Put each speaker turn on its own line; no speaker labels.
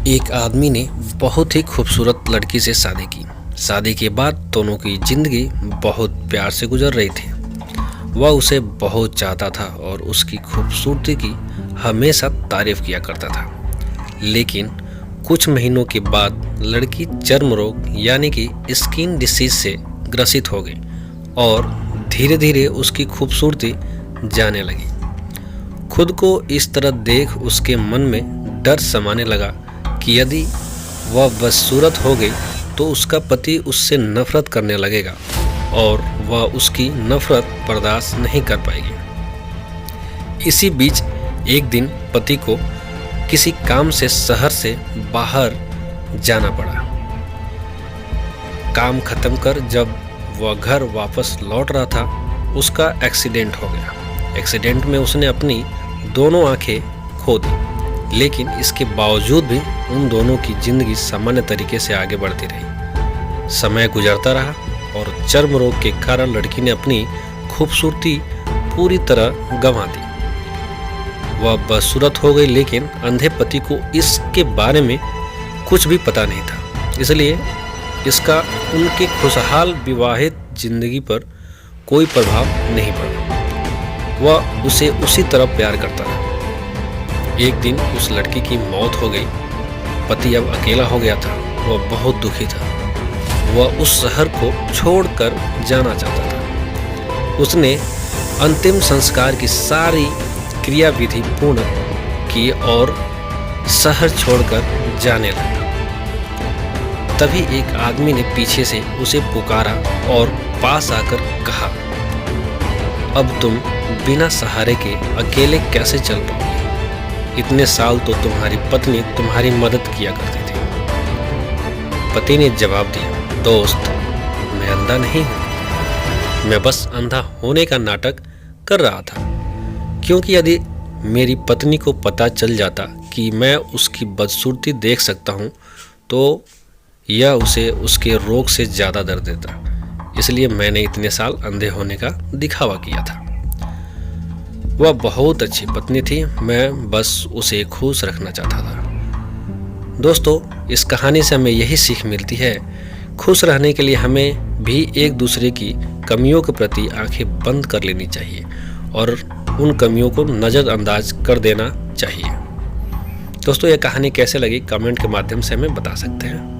एक आदमी ने बहुत ही खूबसूरत लड़की से शादी की। शादी के बाद दोनों की जिंदगी बहुत प्यार से गुजर रही थी। वह उसे बहुत चाहता था और उसकी खूबसूरती की हमेशा तारीफ किया करता था। लेकिन कुछ महीनों के बाद लड़की चर्म रोग यानी कि स्किन डिसीज से ग्रसित हो गई और धीरे धीरे उसकी खूबसूरती जाने लगी। खुद को इस तरह देख उसके मन में डर समाने लगा कि यदि वह बदसूरत हो गई तो उसका पति उससे नफरत करने लगेगा और वह उसकी नफरत बर्दाश्त नहीं कर पाएगी। इसी बीच एक दिन पति को किसी काम से शहर से बाहर जाना पड़ा। काम खत्म कर जब वह घर वापस लौट रहा था, उसका एक्सीडेंट हो गया। एक्सीडेंट में उसने अपनी दोनों आंखें खो दी, लेकिन इसके बावजूद भी उन दोनों की जिंदगी सामान्य तरीके से आगे बढ़ती रही। समय गुजरता रहा और चर्म रोग के कारण लड़की ने अपनी खूबसूरती पूरी तरह गंवा दी। वह बदसूरत हो गई, लेकिन अंधे पति को इसके बारे में कुछ भी पता नहीं था, इसलिए इसका उनके खुशहाल विवाहित जिंदगी पर कोई प्रभाव नहीं पड़ा। वह उसे उसी तरह प्यार करता रहा। एक दिन उस लड़की की मौत हो गई। पति अब अकेला हो गया था। वह बहुत दुखी था। वह उस शहर को छोड़कर जाना चाहता था। उसने अंतिम संस्कार की सारी क्रियाविधि पूर्ण की और शहर छोड़कर जाने लगा। तभी एक आदमी ने पीछे से उसे पुकारा और पास आकर कहा, अब तुम बिना सहारे के अकेले कैसे चल पाओगे? इतने साल तो तुम्हारी पत्नी तुम्हारी मदद किया करती थी। पति ने जवाब दिया, दोस्त, मैं अंधा नहीं हूँ। मैं बस अंधा होने का नाटक कर रहा था, क्योंकि यदि मेरी पत्नी को पता चल जाता कि मैं उसकी बदसूरती देख सकता हूँ तो यह उसे उसके रोग से ज़्यादा दर्द देता। इसलिए मैंने इतने साल अंधे होने का दिखावा किया था। वह बहुत अच्छी पत्नी थी, मैं बस उसे खुश रखना चाहता था। दोस्तों, इस कहानी से हमें यही सीख मिलती है, खुश रहने के लिए हमें भी एक दूसरे की कमियों के प्रति आंखें बंद कर लेनी चाहिए और उन कमियों को नज़रअंदाज कर देना चाहिए। दोस्तों, यह कहानी कैसे लगी कमेंट के माध्यम से हमें बता सकते हैं।